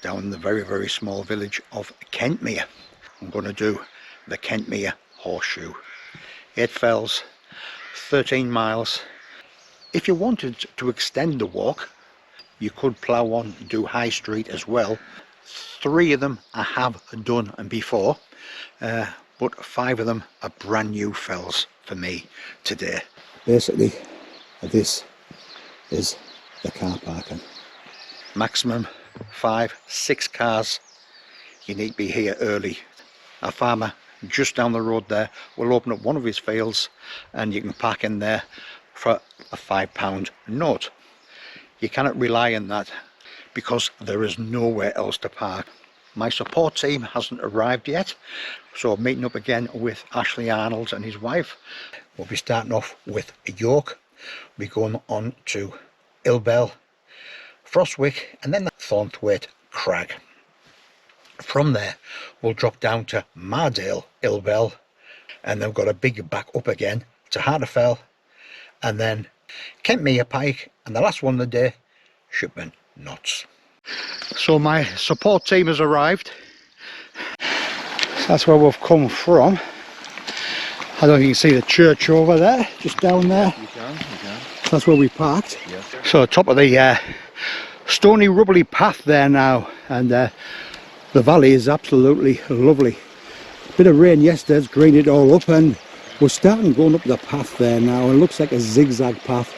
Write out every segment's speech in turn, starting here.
down in the very small village of Kentmere. I'm going to do the Kentmere Horseshoe. 8 fells, 13 miles. If you wanted to extend the walk, you could plough on and do High Street as well. 3 of them I have done before, but 5 of them are brand new fells for me today. Basically, this is the car parking. Maximum 5-6 cars. You need to be here early. A farmer just down the road there will open up one of his fields and you can park in there for a £5 note. You cannot rely on that because there is nowhere else to park. My support team hasn't arrived yet, so I'm meeting up again with Ashley Arnold and his wife. We'll be starting off with York. We're going on to Ilbel, Frostwick, and then the Thornthwaite Crag. From there we'll drop down to Mardale, Ilbel, and then we've got a big back up again to Harderfell, and then Kentmere Pike, and the last one of the day, Shipman Knots. So my support team has arrived. That's where we've come from. I don't know if you can see the church over there, just down there. You can. That's where we parked. Yes. So top of the stony rubbly path there now, and the valley is absolutely lovely. Bit of rain yesterday has greened it all up, and we're starting going up the path there now. It looks like a zigzag path.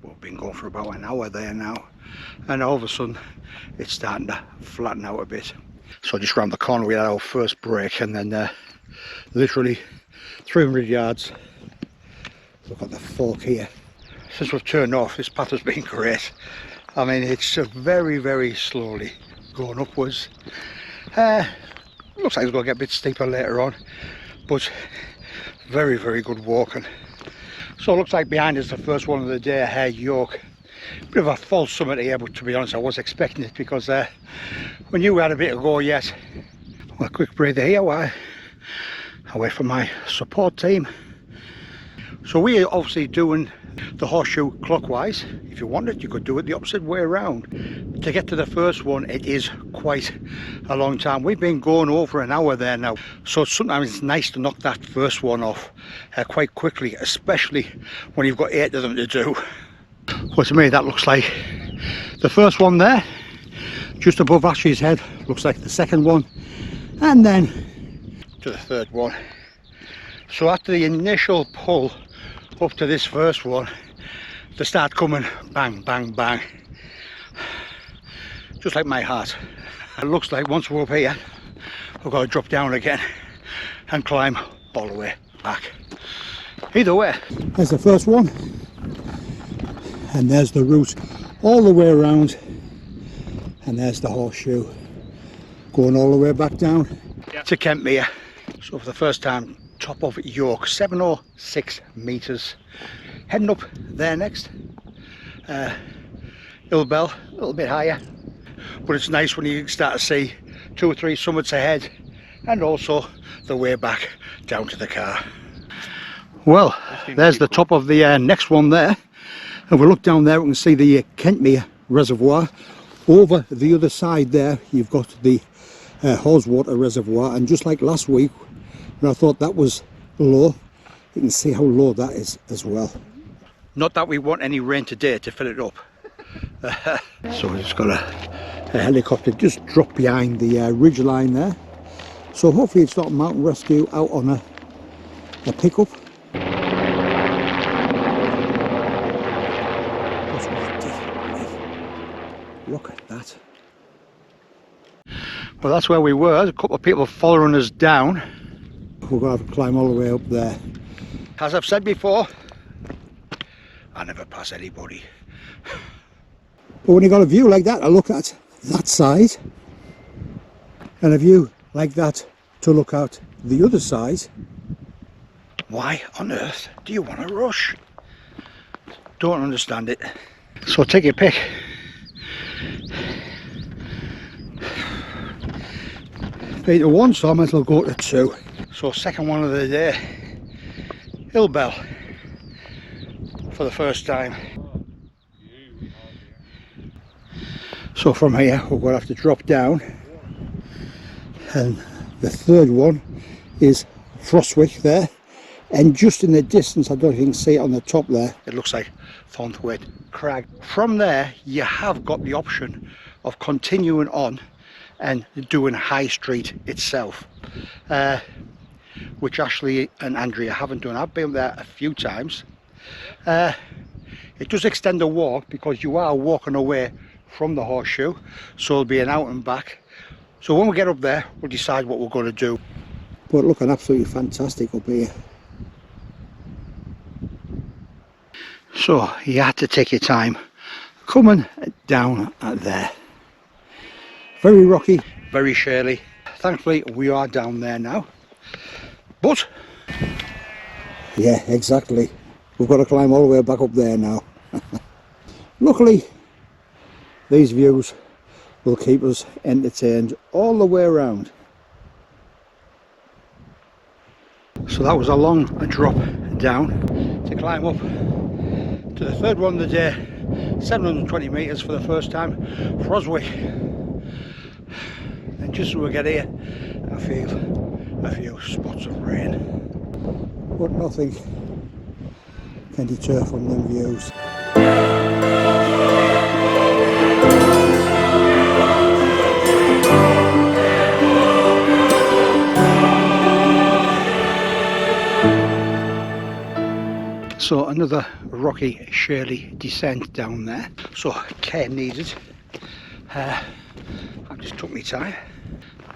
We've been going for about an hour there now, and all of a sudden it's starting to flatten out a bit. So just round the corner we had our first break, and then literally 300 yards. Look at the fork here. Since we've turned off, this path has been great. I mean, it's very slowly going upwards. Looks like it's going to get a bit steeper later on, but very good walking. So it looks like behind us the first one of the day, York. Bit of a false summit here, but to be honest I was expecting it, because we knew we had a bit to go yet. Well, a quick breather here while I wait for my support team. So we are obviously doing the horseshoe clockwise. If you wanted, you could do it the opposite way around. To get to the first one, it is quite a long time. We've been going over an hour there now, so sometimes it's nice to knock that first one off quite quickly, especially when you've got 8 of them to do. Well, to me that looks like the first one there, just above Ashley's head looks like the second one, and then to the third one. So after the initial pull up to this first one, they start coming bang bang, just like my heart. It looks like once we're up here we've got to drop down again and climb all the way back. Either way, there's the first one, and there's the route all the way around, and there's the horseshoe going all the way back down to Kentmere. So for the first time, top of York, 706 metres. Heading up there next, Ilbel, a little bit higher, but it's nice when you start to see 2 or 3 summits ahead, and also the way back down to the car. Well, there's the top of the next one there, and we look down there we can see the Kentmere Reservoir. Over the other side there you've got the Haweswater Reservoir, and just like last week when I thought that was low, you can see how low that is as well. Not that we want any rain today to fill it up. So we've just got a helicopter just dropped behind the ridge line there, so hopefully it's not mountain rescue out on a pickup. Look at that. Well, that's where we were. There's a couple of people following us down. We're going to have to climb all the way up there. As I've said before, I never pass anybody. But when you've got a view like that, I look at that side, and a view like that to look at the other side. Why on earth do you want to rush? Don't understand it. So take your pick. Been to 1, so I might as well go to 2. So second one of the day, Ilbel for the first time. So from here we're going to have to drop down, and the third one is Frostwick there, and just in the distance, I don't know if you can see it on the top there, it looks like Thornthwaite Crag. From there you have got the option of continuing on and doing High Street itself, which Ashley and Andrea haven't done. I've been there a few times. It does extend the walk because you are walking away from the horseshoe, so it'll be an out and back. So when we get up there we'll decide what we're going to do. But looking absolutely fantastic up here. So you had to take your time coming down there. Very rocky, very shelly. Thankfully we are down there now, but yeah, exactly, we've got to climb all the way back up there now. Luckily these views will keep us entertained all the way around. So that was a long drop down to climb up to the third one of the day, 720 metres for the first time, Frostwick. And just as we get here, I feel a few spots of rain, but nothing can deter from them views. So another rocky, shelly descent down there, so care needed. I just took my time.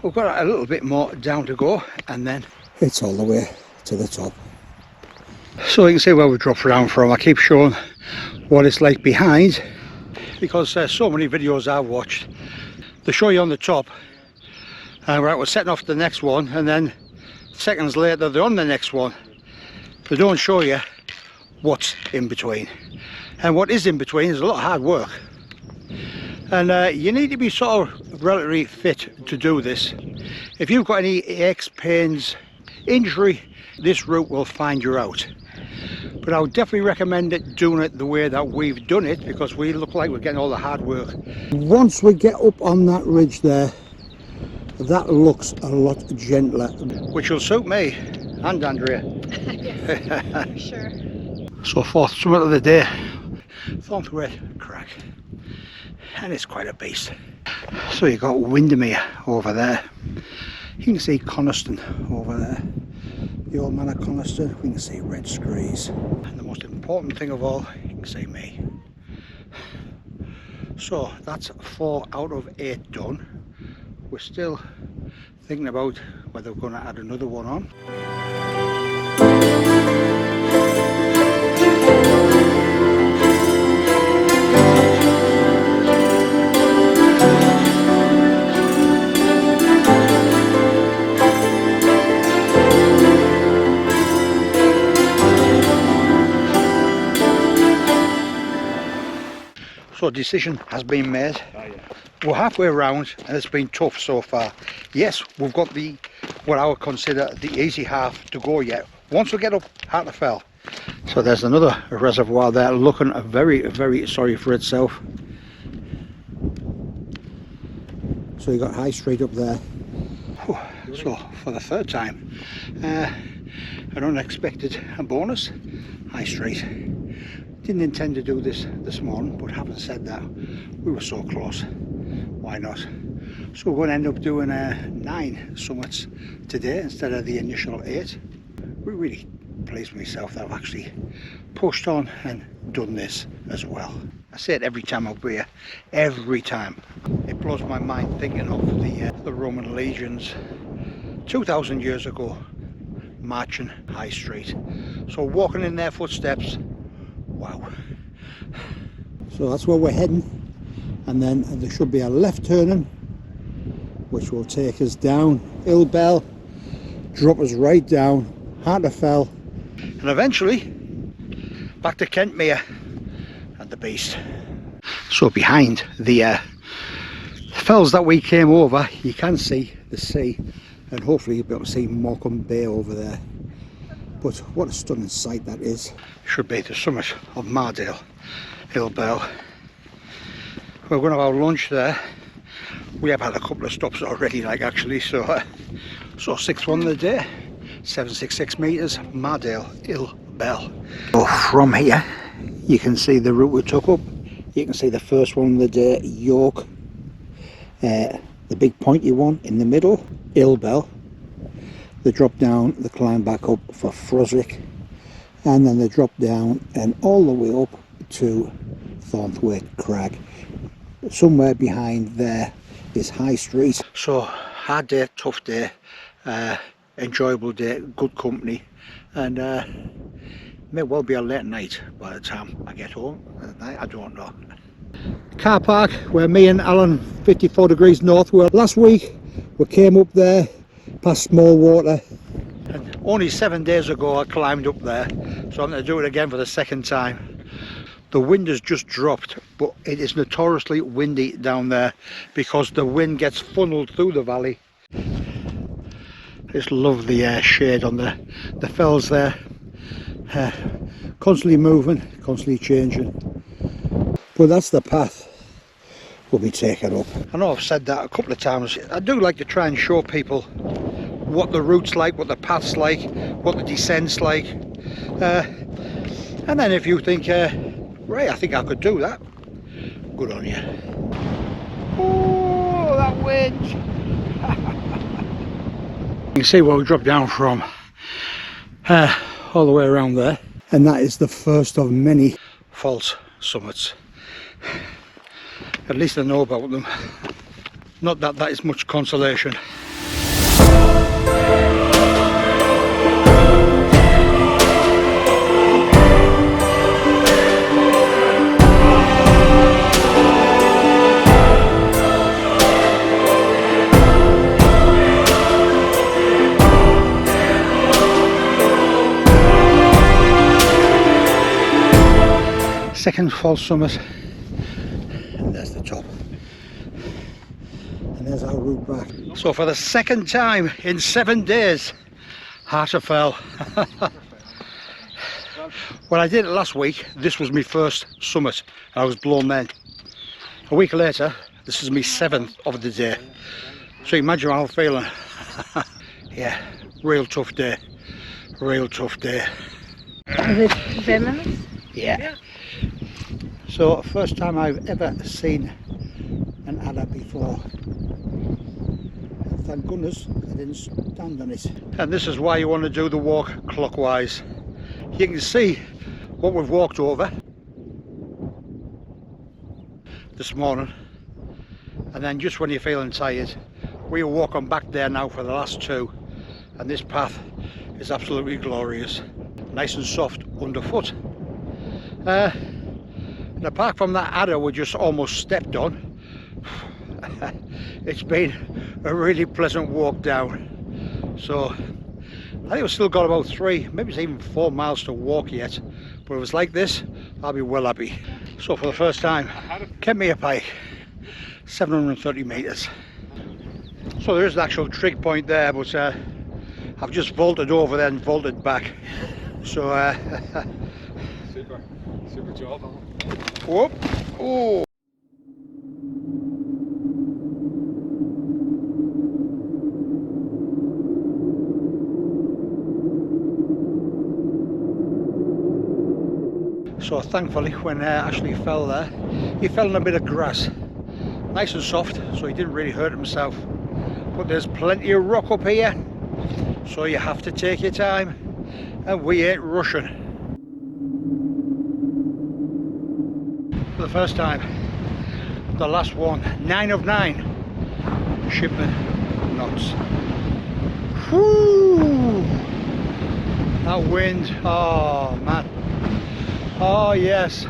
We've got a little bit more down to go, and then it's all the way to the top. So you can see where we dropped down from. I keep showing what it's like behind, because there's so many videos I've watched. They show you on the top, and right, we're setting off the next one, and then seconds later they're on the next one. They don't show you what's in between, and what is in between is a lot of hard work, and you need to be sort of relatively fit to do this. If you've got any aches, pains, injury, this route will find you out. But I would definitely recommend doing it the way that we've done it, because we look like we're getting all the hard work. Once we get up on that ridge there, that looks a lot gentler, which will suit me and Andrea. Yes, sure. So fourth summit of the day, Thornthwaite Crag, and it's quite a beast. So you've got Windermere over there, you can see Coniston over there, the old man of Coniston, we can see Red Screes, and the most important thing of all, you can see me. So that's 4 out of 8 done. We're still thinking about whether we're going to add another one on. So decision has been made. We're halfway around and it's been tough so far. Yes, we've got what I would consider the easy half to go yet. Once we get up Hartefell. So there's another reservoir there looking very, very sorry for itself. So you got High Street up there. So for the third time, an unexpected bonus, High Street. Didn't intend to do this morning, but having said that, we were so close, why not? So we're going to end up doing 9 summits today instead of the initial 8. We're really pleased with myself that I've actually pushed on and done this as well. I say it every time I'm here, every time. It blows my mind thinking of the Roman legions 2,000 years ago marching High Street. So walking in their footsteps, wow. So that's where we're heading, and then there should be a left turning which will take us down Illbell, drop us right down Hartefell, and eventually back to Kentmere and the beast. So behind the fells that we came over, you can see the sea, and hopefully you'll be able to see Morecambe Bay over there. But what a stunning sight that is. Should be the summit of Mardale, Illbell. We're going to have our lunch there. We have had a couple of stops already, like actually, so sixth one of the day, 766 metres, Mardale Hill Bell. So from here, you can see the route we took up. You can see the first one of the day, York, the big pointy one in the middle, Hill Bell. They drop down, they climb back up for Froswick, and then they drop down and all the way up to Thornthwaite Crag. Somewhere behind there is High Street. So hard day, tough day, enjoyable day, good company, and may well be a late night by the time I get home. I don't know. Car park where me and Alan, 54 degrees north, were last week. We came up there past Small Water, and only 7 days ago I climbed up there, so I'm going to do it again for the second time. The wind has just dropped, but it is notoriously windy down there because the wind gets funneled through the valley. Just love the shade on the fells there, constantly moving, constantly changing. But that's the path we'll be taking up. I know I've said that a couple of times. I do like to try and show people what the route's like, what the path's like, what the descent's like. And then if you think, right, I think I could do that, good on you. Oh, that wind! You can see where we dropped down from, all the way around there. And that is the first of many false summits. At least I know about them. Not that that is much consolation. Second false summit, and there's the top, and there's our route back. So for the second time in 7 days, Harterfell. When I did it last week, this was my first summit, and I was blown then. A week later, this is my 7th of the day, so imagine how I'm feeling. Yeah, real tough day, real tough day. Is it 10 minutes? Yeah. So first time I've ever seen an adder before. Thank goodness I didn't stand on it. And this is why you want to do the walk clockwise. You can see what we've walked over this morning, and then just when you're feeling tired, we're walking back there now for the last 2, and this path is absolutely glorious, nice and soft underfoot. And apart from that adder we just almost stepped on, it's been a really pleasant walk down. So I think we've still got about 3, maybe it's even 4 miles to walk yet, but if it's like this, I'll be well happy. So for the first time, Kentmere Pike, 730 metres. So there is an actual trig point there, but I've just vaulted over there and vaulted back. So super job. Whoop! Oh! So thankfully, when Ashley fell there, he fell in a bit of grass, nice and soft, so he didn't really hurt himself. But there's plenty of rock up here, so you have to take your time, and we ain't rushing. For the first time, the last one, 9 of 9 shipment knots. Whoo! That wind, oh man, oh yes,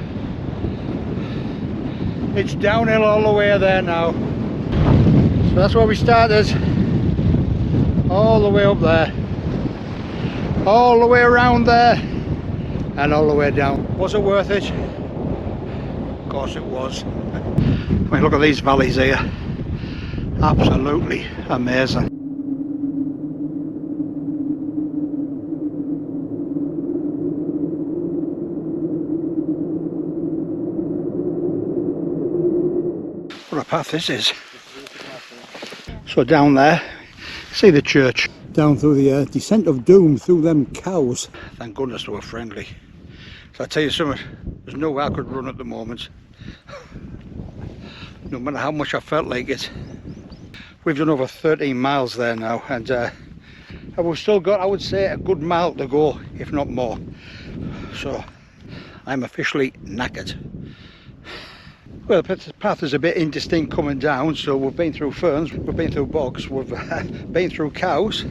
it's downhill all the way there now. So that's where we started, all the way up there, all the way around there, and all the way down. Was it worth it? Of course it was. I mean, look at these valleys here, absolutely amazing. What a path this is. So down there, see the church. Down through the descent of doom through them cows. Thank goodness they were friendly. So I tell you something, there's no way I could run at the moment. No matter how much I felt like it. We've done over 13 miles there now, and we've still got, I would say, a good mile to go, if not more. So I'm officially knackered. Well, the path is a bit indistinct coming down, so we've been through ferns, we've been through bogs, we've been through cows,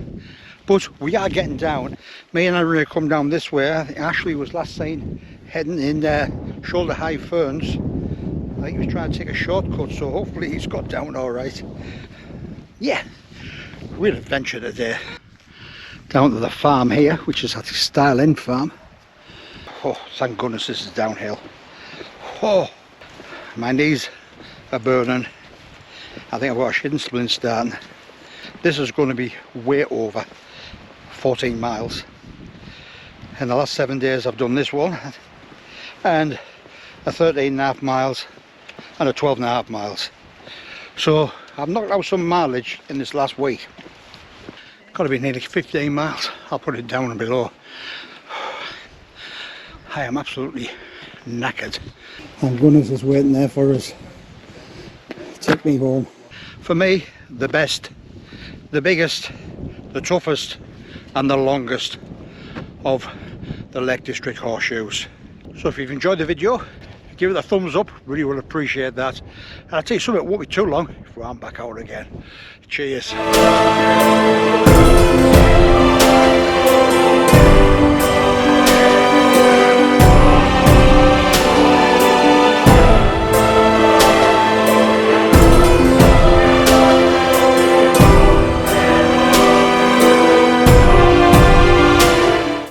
but we are getting down. Me and Irene come down this way. I think Ashley was last seen heading in shoulder high ferns. I think he was trying to take a shortcut, so hopefully he's got down all right. Yeah, real adventure today. Down to the farm here, which is at the Style End farm. Oh, thank goodness this is downhill. Oh, my knees are burning. I think I've got a shin splint starting. This is going to be way over 14 miles. In the last 7 days I've done this one, and a 13.5 miles and a 12.5 miles. So I've knocked out some mileage in this last week. Got to be nearly 15 miles. I'll put it down and below. I am absolutely knackered. And goodness is waiting there for us. Take me home. For me, the best, the biggest, the toughest and the longest of the Lake District horseshoes. So if you've enjoyed the video, give it a thumbs up, really will appreciate that. And I'll tell you something, it won't be too long if I'm back out again. Cheers.